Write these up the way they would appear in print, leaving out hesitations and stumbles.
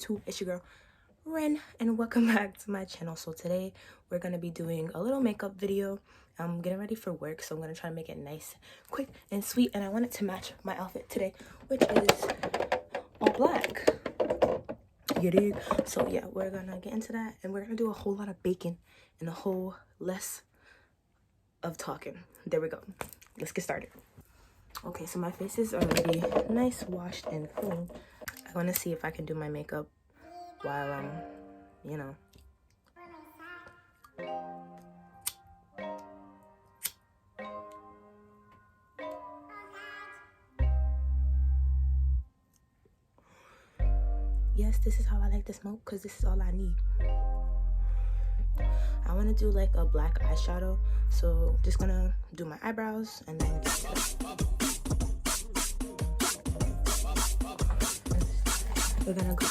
YouTube? It's your girl Ren, and welcome back to my channel. So today we're gonna be doing a little makeup video. I'm getting ready for work, so I'm gonna try to make it nice, quick, and sweet. And I want it to match my outfit today, which is all black. You dig? So yeah, we're gonna get into that, and we're gonna do a whole lot of baking and a whole less of talking. There we go. Let's get started. Okay, so my face is already nice, washed, and clean. I want to see if I can do my makeup while I'm, you know. Yes, this is how I like to smoke because this is all I need. I want to do like a black eyeshadow, so just gonna do my eyebrows and then get started. We're gonna go.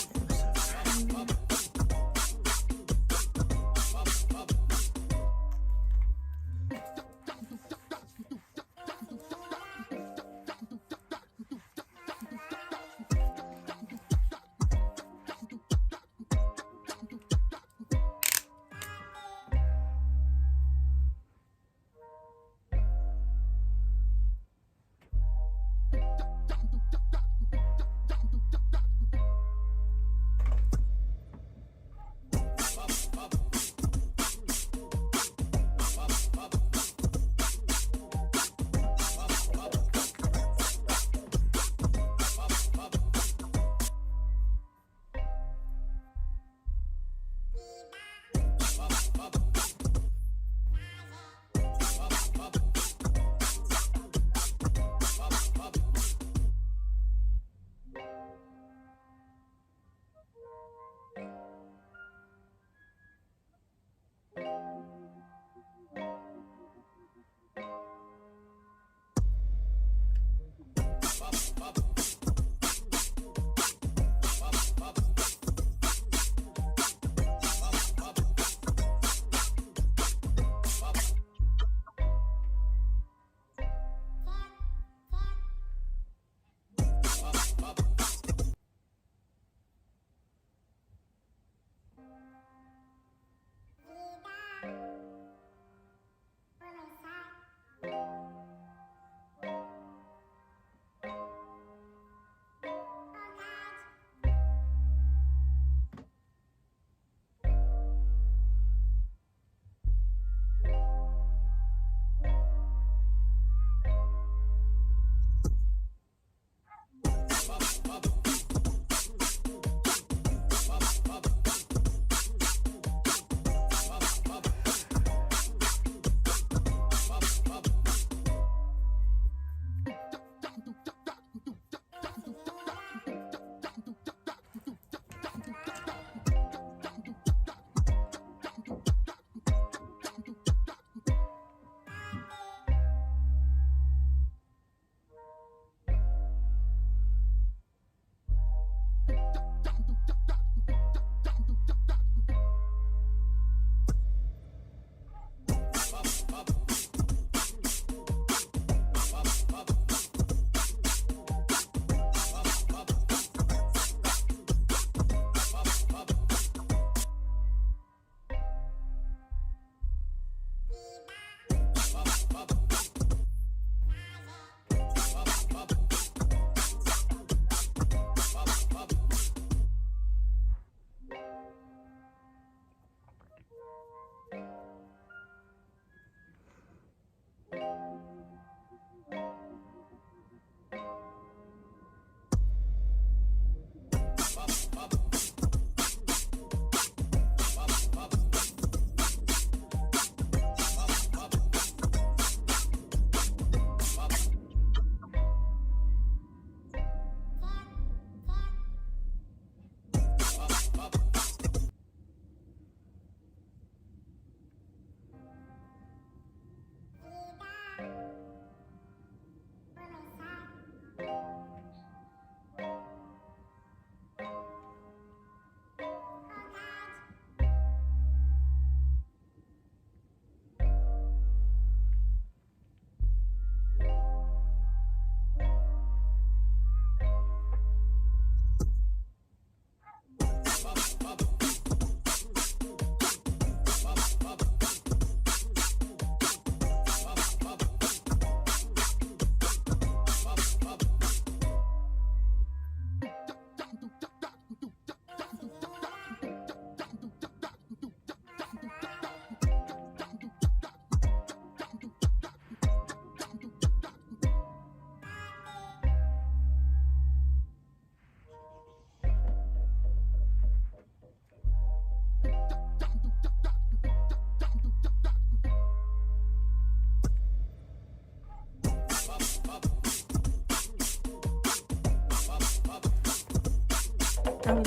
I mean,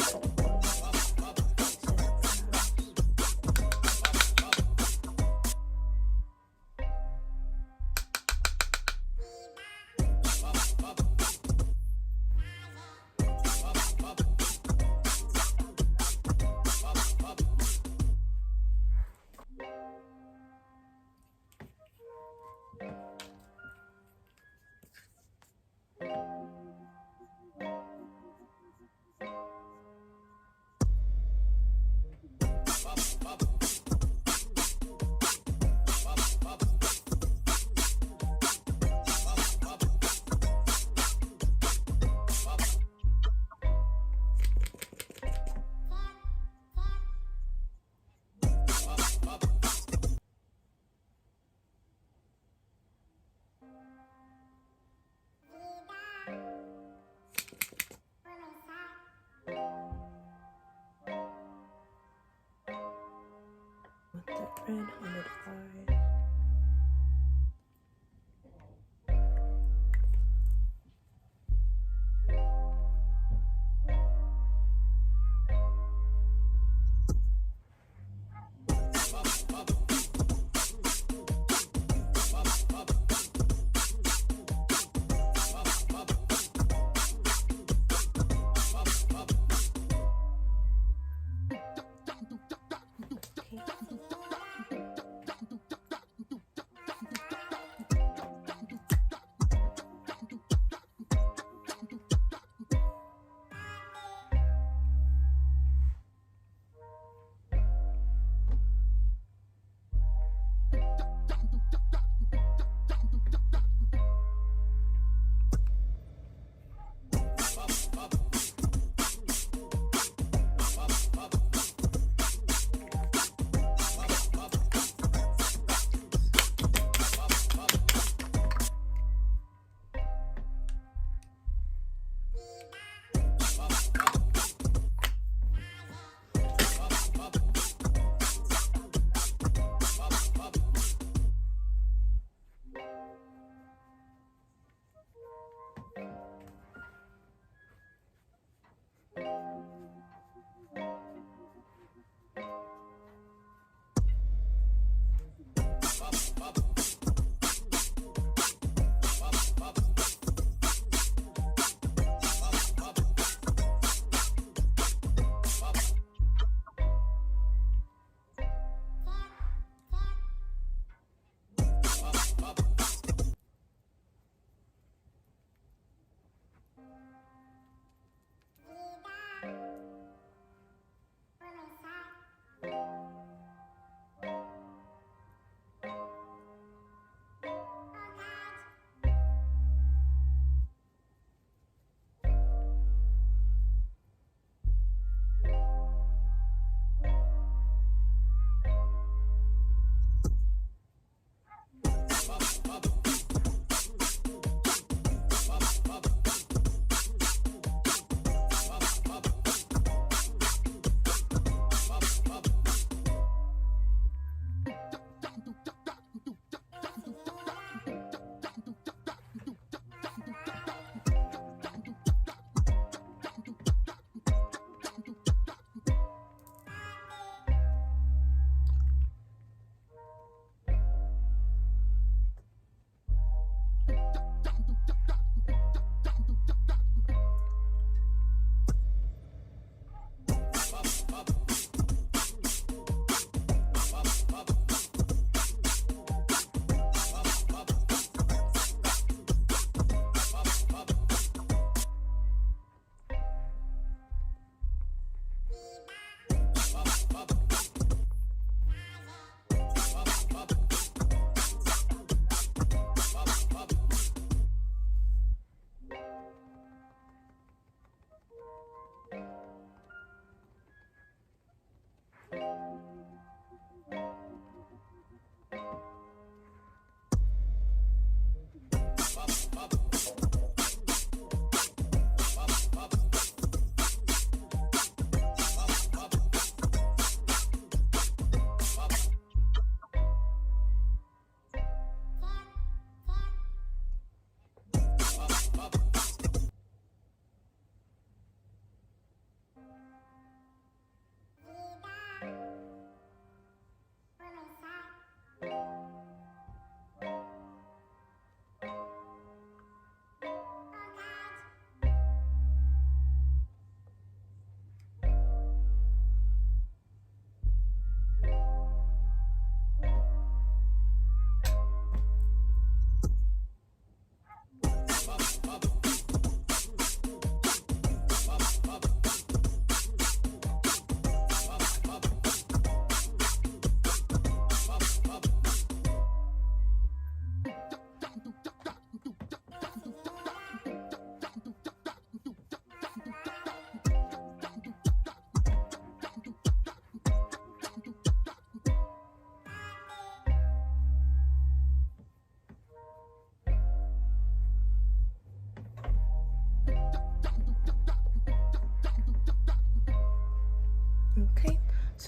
with the red on the side.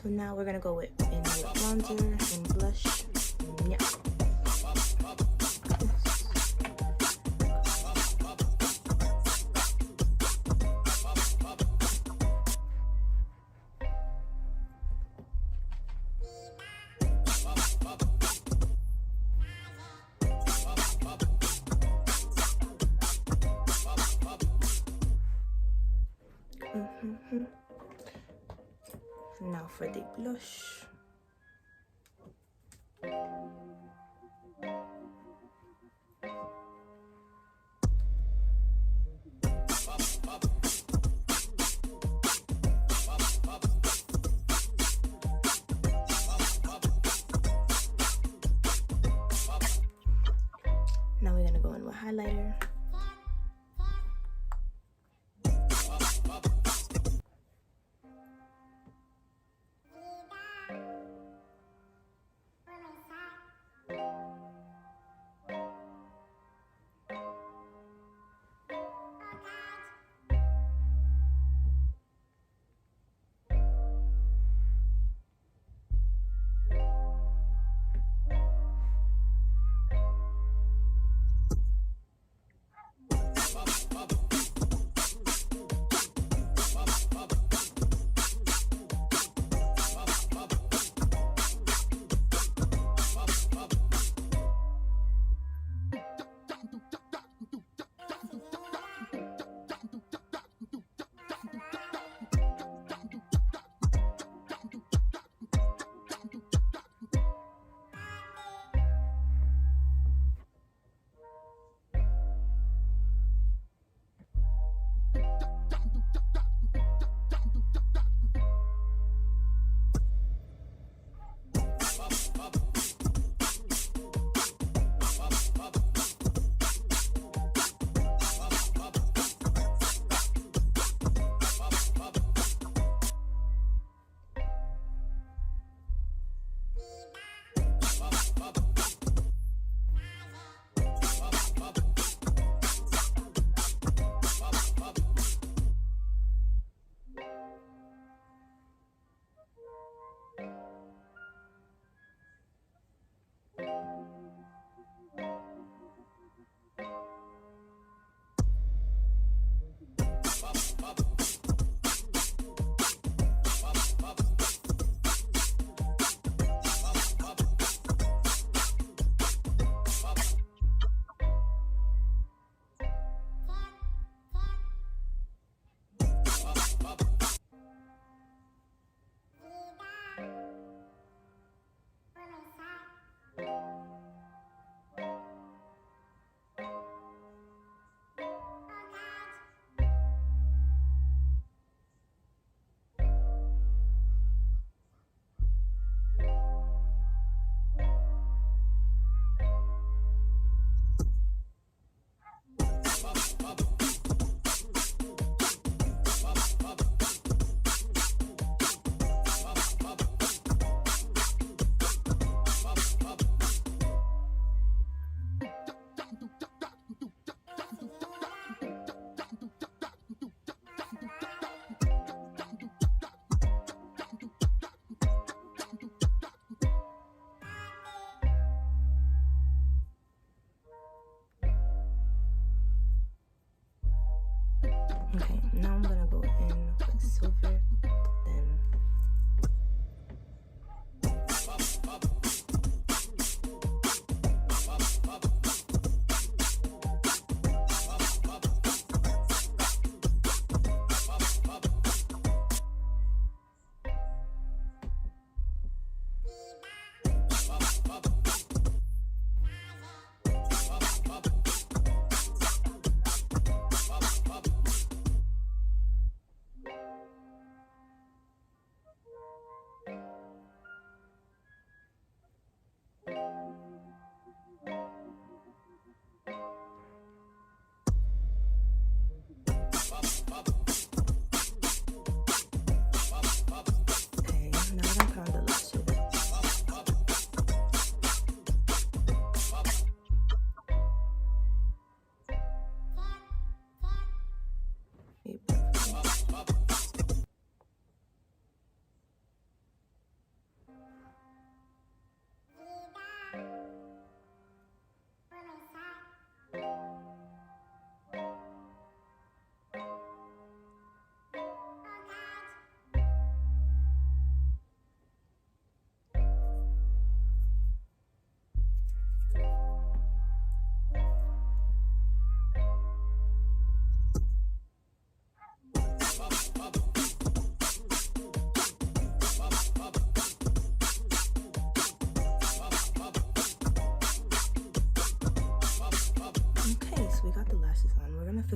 So now we're gonna go with bronzer and blush. Yeah. Now for the blush. Now we're gonna go in with highlighter.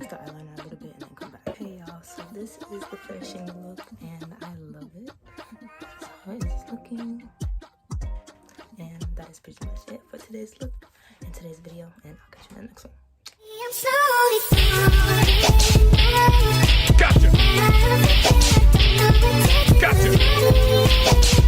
fix the eyeliner a little bit and then come back. Hey y'all, so this is the finishing look and I love it. So how it is looking. And that is pretty much it for today's look and today's video, and I'll catch you in the next one. Gotcha. Gotcha.